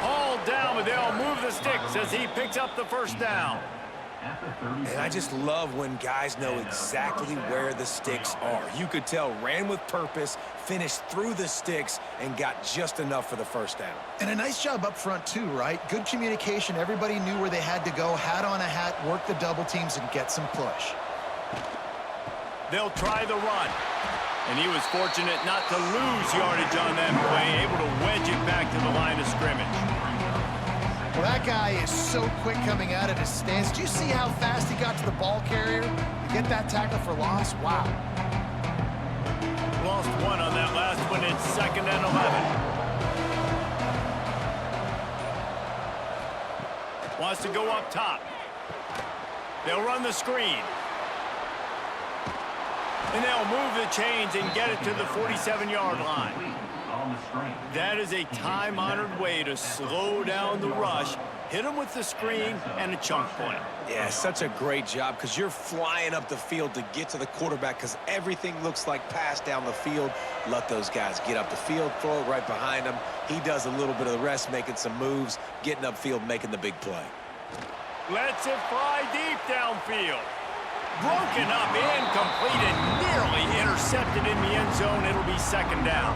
Speaker 1: All down, but they'll move the sticks as he picks up the first down.
Speaker 2: And I just love when guys know exactly where the sticks are. You could tell ran with purpose, finished through the sticks, and got just enough for the first down.
Speaker 3: And a nice job up front too, right? Good communication. Everybody knew where they had to go, hat on a hat, work the double teams, and get some push.
Speaker 1: They'll try the run. And he was fortunate not to lose yardage on that play, able to wedge it back to the line of scrimmage.
Speaker 3: Well, that guy is so quick coming out of his stance. Do you see how fast he got to the ball carrier to get that tackle for loss? Wow.
Speaker 1: Lost one on that last one. It's 2nd and 11. Wants to go up top. They'll run the screen. And they'll move the chains and get it to the 47-yard line. That is a time-honored way to slow down the rush, hit them with the screen, and a chunk play.
Speaker 2: Yeah, such a great job because you're flying up the field to get to the quarterback because everything looks like pass down the field. Let those guys get up the field, throw it right behind him. He does a little bit of the rest, making some moves, getting upfield, making the big play.
Speaker 1: Lets it fly deep downfield. Broken up, incomplete, and nearly intercepted in the end zone. It'll be 2nd down.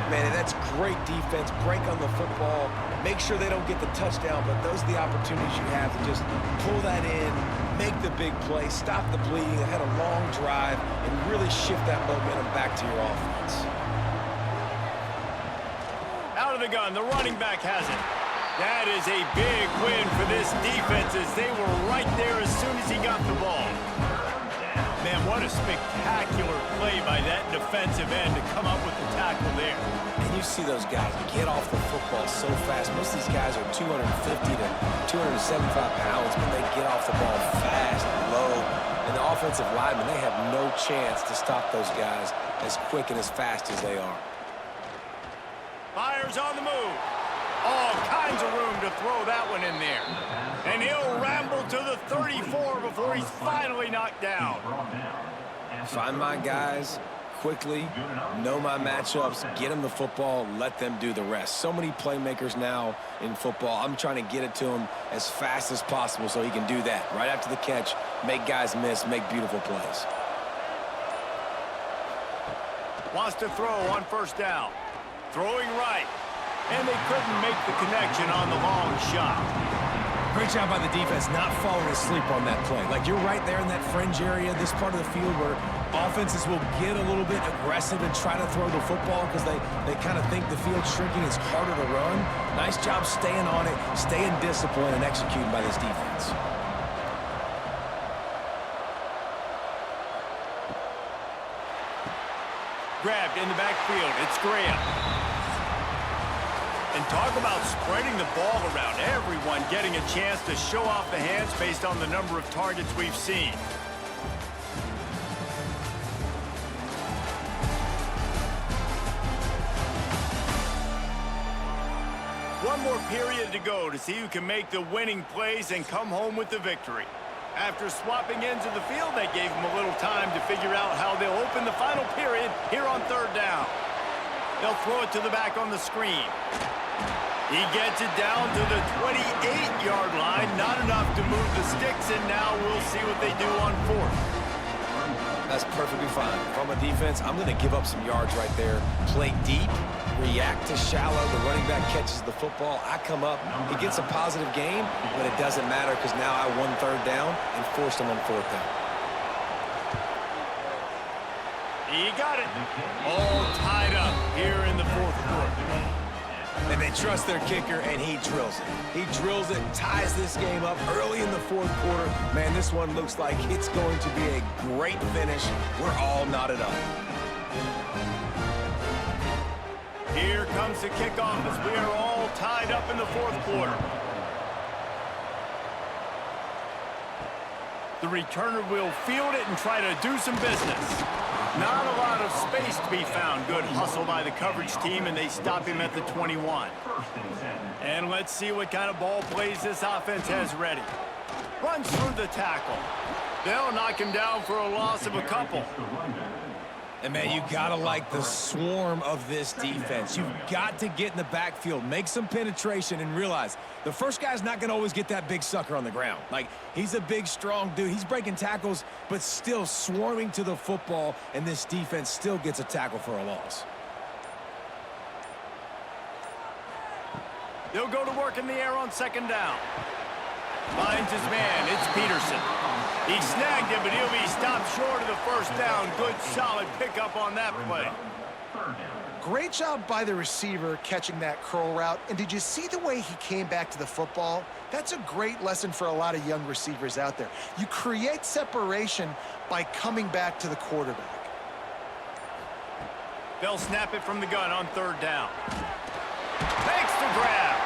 Speaker 2: Man, and that's great defense. Break on the football. Make sure they don't get the touchdown, but those are the opportunities you have to just pull that in, make the big play, stop the bleeding, and had a long drive, and really shift that momentum back to your offense.
Speaker 1: Out of the gun, the running back has it. That is a big win for this defense as they were right there as soon as he got the ball. Man, what a spectacular play by that defensive end to come up with the tackle there.
Speaker 2: And you see those guys get off the football so fast. Most of these guys are 250 to 275 pounds, but they get off the ball fast and low. And the offensive linemen, they have no chance to stop those guys as quick and as fast as they are.
Speaker 1: Fire's on the move. All kinds of room to throw that one in there. And he'll ramble to the 34 before he's finally knocked down.
Speaker 2: Find my guys quickly, know my matchups, get them the football, let them do the rest. So many playmakers now in football. I'm trying to get it to him as fast as possible so he can do that. Right after the catch, make guys miss, make beautiful plays.
Speaker 1: Wants to throw on 1st down. Throwing right. And they couldn't make the connection on the long shot.
Speaker 2: Great job by the defense not falling asleep on that play. Like, you're right there in that fringe area, this part of the field where offenses will get a little bit aggressive and try to throw the football because they kind of think the field's shrinking. It's harder to run. Nice job staying on it, staying disciplined, and executing by this defense.
Speaker 1: Grabbed in the backfield. It's Graham. And talk about spreading the ball around. Everyone getting a chance to show off the hands based on the number of targets we've seen. One more period to go to see who can make the winning plays and come home with the victory. After swapping ends of the field, that gave them a little time to figure out how they'll open the final period here on 3rd down. They'll throw it to the back on the screen. He gets it down to the 28-yard line. Not enough to move the sticks, and now we'll see what they do on 4th.
Speaker 2: That's perfectly fine. If I'm a defense, I'm going to give up some yards right there. Play deep, react to shallow. The running back catches the football. I come up. He gets a positive gain, but it doesn't matter because now I won 3rd down and forced him on 4th down.
Speaker 1: He got it. All tied up here in the 4th quarter.
Speaker 2: And they trust their kicker, and he drills it. He drills it, ties this game up early in the 4th quarter. Man, this one looks like it's going to be a great finish. We're all knotted up.
Speaker 1: Here comes the kickoff as we are all tied up in the 4th quarter. The returner will field it and try to do some business. Not a lot of space to be found. Good hustle by the coverage team, and they stop him at the 21. And let's see what kind of ball plays this offense has ready. Runs through the tackle. They'll knock him down for a loss of a couple.
Speaker 2: And, man, you got to like the swarm of this defense. You've got to get in the backfield, make some penetration, and realize the first guy's not going to always get that big sucker on the ground. Like, he's a big, strong dude. He's breaking tackles, but still swarming to the football, and this defense still gets a tackle for a loss.
Speaker 1: They'll go to work in the air on second down. Finds his man. It's Peterson. He snagged him, but he'll be stopped short of the first down. Good, solid pickup on that play.
Speaker 3: Great job by the receiver catching that curl route. And did you see the way he came back to the football? That's a great lesson for a lot of young receivers out there. You create separation by coming back to the quarterback.
Speaker 1: They'll snap it from the gun on third down. Makes the grab.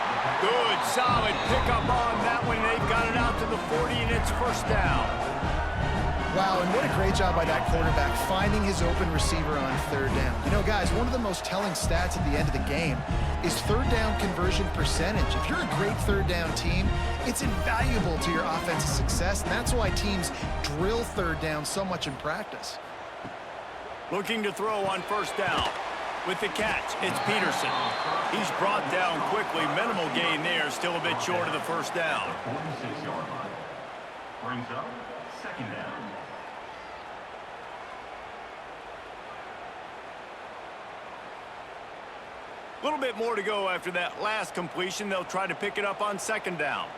Speaker 1: Good, solid pickup on that one. They've got it out to the 40, and it's first down.
Speaker 3: Wow, and what a great job by that quarterback finding his open receiver on third down. You know, guys, one of the most telling stats at the end of the game is third down conversion percentage. If you're a great third down team, it's invaluable to your offensive success, and that's why teams drill third down so much in practice.
Speaker 1: Looking to throw on first down. With the catch, it's Peterson. He's brought down quickly. Minimal gain there, still a bit short of the first down.
Speaker 4: 46-yard line. Brings up second down.
Speaker 1: A little bit more to go after that last completion. They'll try to pick it up on second down.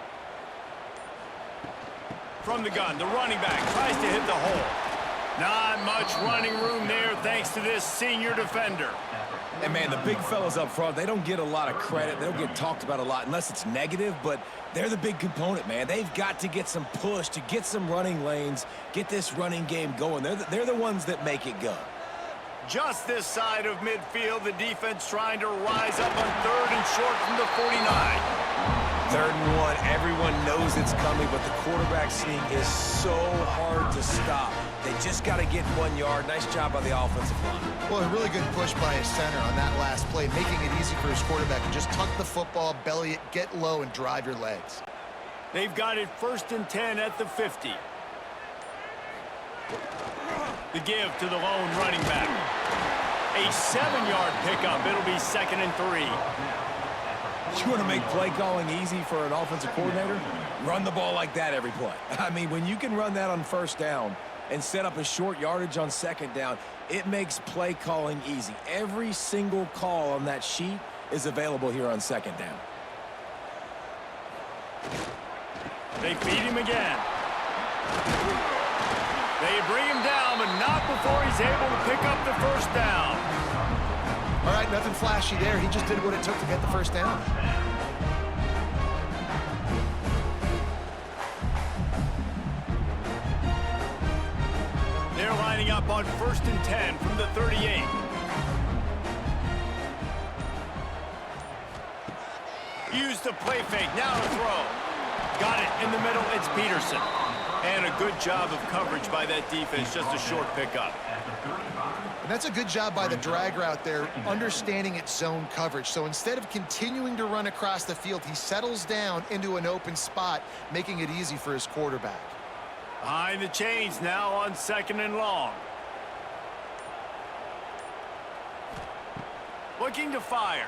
Speaker 1: From the gun, the running back tries to hit the hole. Not much running room there thanks to this senior defender.
Speaker 2: And, man, the big fellas up front, they don't get a lot of credit. They don't get talked about a lot unless it's negative, but they're the big component, man. They've got to get some push to get some running lanes, get this running game going. They're the ones that make it go.
Speaker 1: Just this side of midfield, the defense trying to rise up on third and short from the 49.
Speaker 2: Third and one, everyone knows it's coming, but the quarterback sneak is so hard to stop. They just got to get 1 yard. Nice job by the offensive line.
Speaker 3: Well, a really good push by his center on that last play, making it easy for his quarterback to just tuck the football, belly it, get low, and drive your legs.
Speaker 1: They've got it 1st and 10 at the 50. The give to the lone running back. A 7-yard pickup. It'll be 2nd and 3.
Speaker 2: You want to make play calling easy for an offensive coordinator? Run the ball like that every play. I mean, when you can run that on first down and set up a short yardage on second down, it makes play calling easy. Every single call on that sheet is available here on second down.
Speaker 1: They feed him again. They bring him down, but not before he's able to pick up the first down.
Speaker 3: All right, nothing flashy there. He just did what it took to get the first down.
Speaker 1: They're lining up on 1st and 10 from the 38. Use the play fake. Now to throw. Got it in the middle. It's Peterson. And a good job of coverage by that defense. Just a short pickup.
Speaker 3: And that's a good job by the drag route there, understanding its zone coverage. So instead of continuing to run across the field, he settles down into an open spot, making it easy for his quarterback.
Speaker 1: Behind the chains now on 2nd and long. Looking to fire.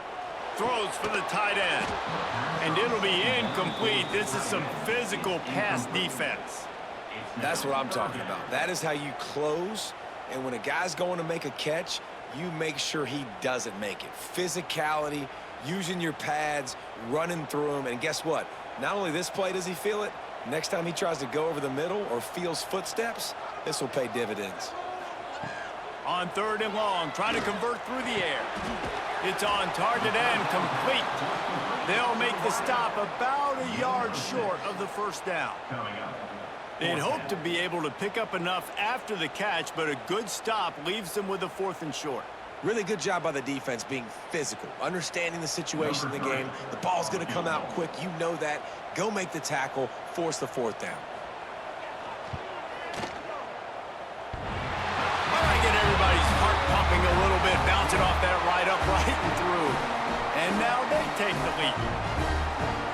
Speaker 1: Throws for the tight end. And it'll be incomplete. This is some physical pass defense.
Speaker 2: That's what I'm talking about. That is how you close. And when a guy's going to make a catch, you make sure he doesn't make it. Physicality, using your pads, running through him. And guess what? Not only this play does he feel it, next time he tries to go over the middle or feels footsteps, this will pay dividends.
Speaker 1: On 3rd and long, trying to convert through the air. It's on target and complete. They'll make the stop about a yard short of the first down. They'd hope to be able to pick up enough after the catch, but a good stop leaves them with a 4th and short.
Speaker 2: Really good job by the defense being physical, understanding the situation in the game. The ball's going to come out quick. You know that. Go make the tackle, force the 4th down.
Speaker 1: I get everybody's heart pumping a little bit, bouncing off that right upright and through. And now they take the lead.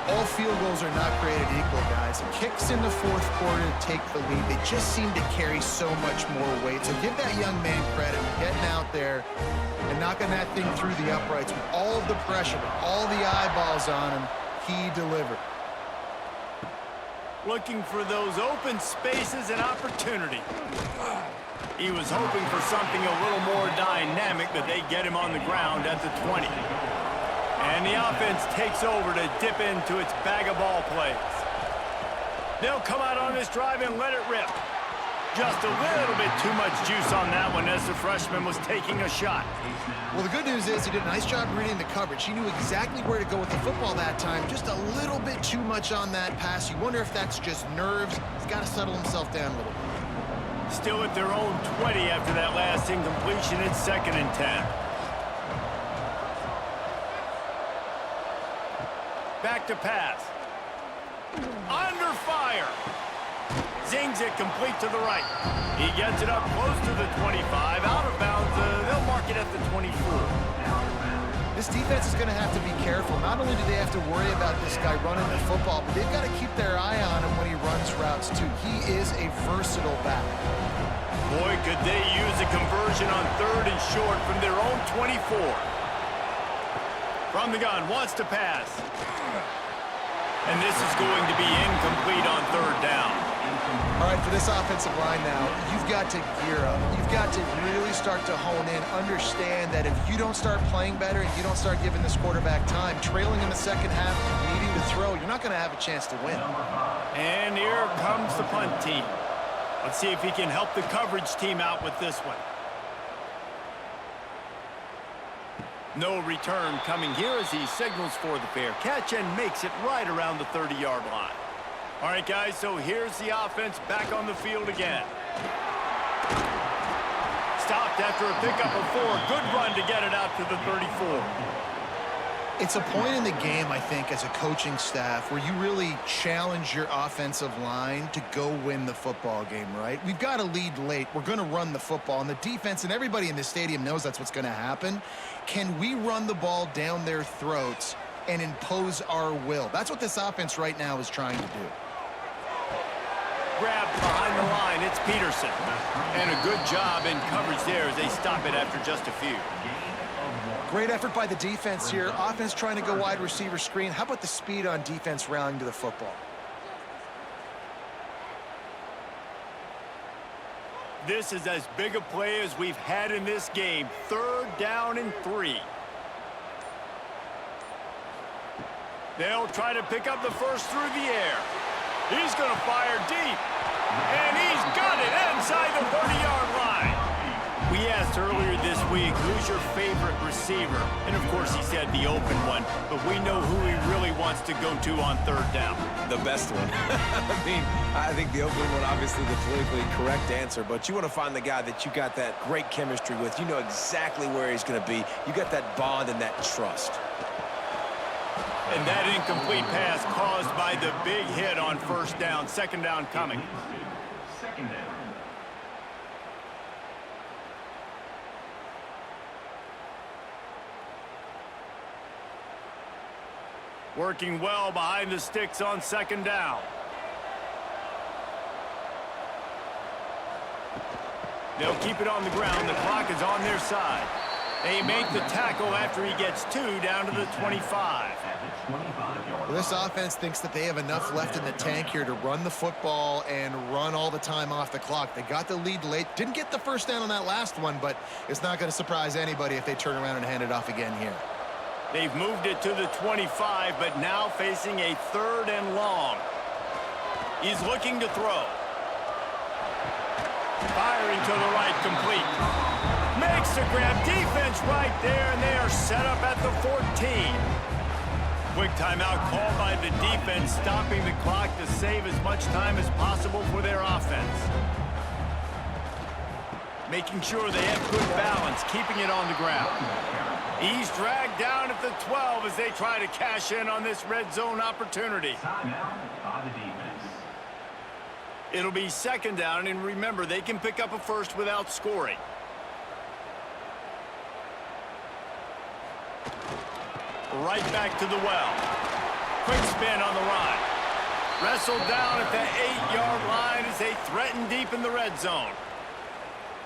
Speaker 3: All field goals are not created equal, guys. Kicks in the fourth quarter to take the lead. They just seem to carry so much more weight. So give that young man credit for getting out there and knocking that thing through the uprights with all of the pressure, with all the eyeballs on him. He delivered.
Speaker 1: Looking for those open spaces and opportunity. He was hoping for something a little more dynamic, but they get him on the ground at the 20. And the offense takes over to dip into its bag of ball plays. They'll come out on this drive and let it rip. Just a little bit too much juice on that one as the freshman was taking a shot.
Speaker 3: Well, the good news is he did a nice job reading the coverage. He knew exactly where to go with the football that time. Just a little bit too much on that pass. You wonder if that's just nerves. He's got to settle himself down a little bit.
Speaker 1: Still at their own 20 after that last incompletion. It's 2nd and 10. Back to pass. Under fire. Zings it complete to the right. He gets it up close to the 25. Out of bounds. They'll mark it at the 24.
Speaker 3: This defense is going to have to be careful. Not only do they have to worry about this guy running the football, but they've got to keep their eye on him when he runs routes, too. He is a versatile back.
Speaker 1: Boy, could they use a conversion on 3rd and short from their own 24. From the gun, wants to pass. And this is going to be incomplete on 3rd down.
Speaker 3: All right, for this offensive line now, you've got to gear up. You've got to really start to hone in, understand that if you don't start playing better and you don't start giving this quarterback time, trailing in the second half, needing to throw, you're not going to have a chance to win.
Speaker 1: And here comes the punt team. Let's see if he can help the coverage team out with this one. No return coming here as he signals for the fair catch and makes it right around the 30-yard line. All right, guys, so here's the offense back on the field again. Stopped after a pickup of 4. Good run to get it out to the 34.
Speaker 3: It's a point in the game, I think, as a coaching staff where you really challenge your offensive line to go win the football game, right? We've got to lead late. We're going to run the football, and the defense and everybody in the stadium knows that's what's going to happen. Can we run the ball down their throats and impose our will? That's what this offense right now is trying to do.
Speaker 1: Grab behind the line, it's Peterson. And a good job in coverage there as they stop it after just a few.
Speaker 3: Great effort by the defense here. Offense trying to go wide receiver screen. How about the speed on defense rallying to the football?
Speaker 1: This is as big a play as we've had in this game. 3rd down and 3. They'll try to pick up the first through the air. He's going to fire deep. And he's got it inside the 30-yard line. We asked earlier this week, who's your favorite receiver? And, of course, he said the open one. But we know who he really wants to go to on 3rd down.
Speaker 2: The best one. I think the open one, obviously the politically correct answer, but you want to find the guy that you got that great chemistry with. You know exactly where he's going to be. You got that bond and that trust.
Speaker 1: And that incomplete pass caused by the big hit on 1st down. 2nd down coming.
Speaker 4: 2nd down.
Speaker 1: Working well behind the sticks on 2nd down. They'll keep it on the ground. The clock is on their side. They make the tackle after he gets 2 down to the 25.
Speaker 3: Well, this offense thinks that they have enough left in the tank here to run the football and run all the time off the clock. They got the lead late. Didn't get the 1st down on that last one, but it's not going to surprise anybody if they turn around and hand it off again here.
Speaker 1: They've moved it to the 25, but now facing a 3rd and long. He's looking to throw. Firing to the right, complete. Makes the grab, defense right there, and they are set up at the 14. Quick timeout called by the defense, stopping the clock to save as much time as possible for their offense. Making sure they have good balance, keeping it on the ground. He's dragged down at the 12 as they try to cash in on this red zone opportunity.
Speaker 4: Timeout by the defense.
Speaker 1: It'll be 2nd down, and remember, they can pick up a 1st without scoring. Right back to the well. Quick spin on the run. Wrestled down at the 8-yard line as they threaten deep in the red zone.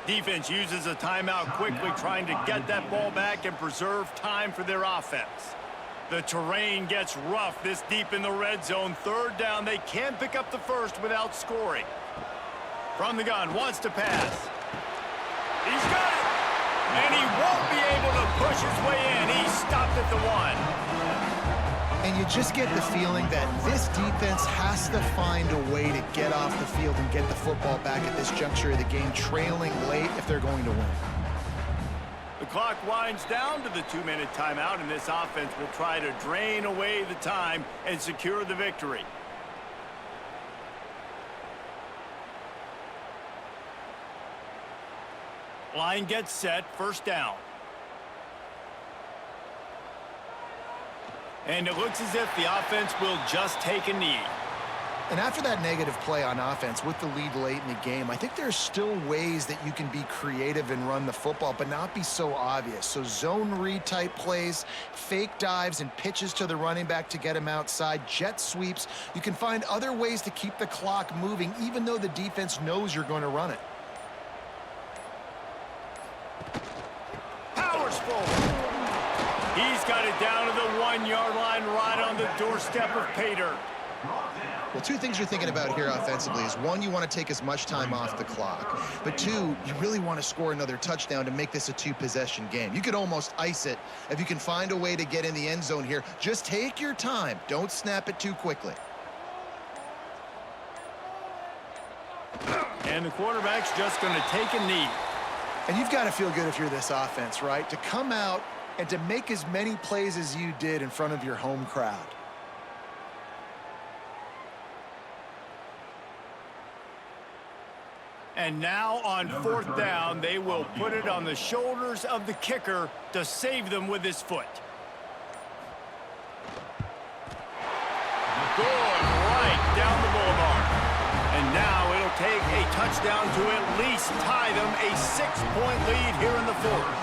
Speaker 1: Defense uses a timeout quickly, trying to get that ball back and preserve time for their offense. The terrain gets rough this deep in the red zone. Third down, they can't pick up the first without scoring. From the gun, wants to pass. He's got it! And he won't be able to push his way in. He stopped at the 1.
Speaker 3: And you just get the feeling that this defense has to find a way to get off the field and get the football back at this juncture of the game, trailing late if they're going to win.
Speaker 1: The clock winds down to the 2-minute timeout, and this offense will try to drain away the time and secure the victory. Line gets set, first down. And it looks as if the offense will just take a knee.
Speaker 3: And after that negative play on offense with the lead late in the game, I think there's still ways that you can be creative and run the football, but not be so obvious. So zone read type plays, fake dives and pitches to the running back to get him outside, jet sweeps. You can find other ways to keep the clock moving, even though the defense knows you're going to run it.
Speaker 1: Powers forward. He's got it down to the 1-yard line, right on the doorstep of pay dirt.
Speaker 3: Well, two things you're thinking about here offensively is, one, you want to take as much time off the clock. But two, you really want to score another touchdown to make this a 2-possession game. You could almost ice it if you can find a way to get in the end zone here. Just take your time. Don't snap it too quickly.
Speaker 1: And the quarterback's just going to take a knee.
Speaker 3: And you've got to feel good if you're this offense, right? To come out and to make as many plays as you did in front of your home crowd.
Speaker 1: And now on fourth down, they will put it on the shoulders of the kicker to save them with his foot. Good, right down the boulevard. And now it'll take a touchdown to at least tie them a 6-point lead here in the fourth.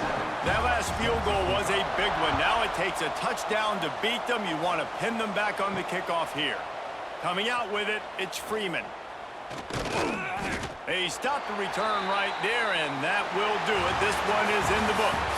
Speaker 1: That last field goal was a big one. Now it takes a touchdown to beat them. You want to pin them back on the kickoff here. Coming out with it, it's Freeman. They stopped the return right there, and that will do it. This one is in the books.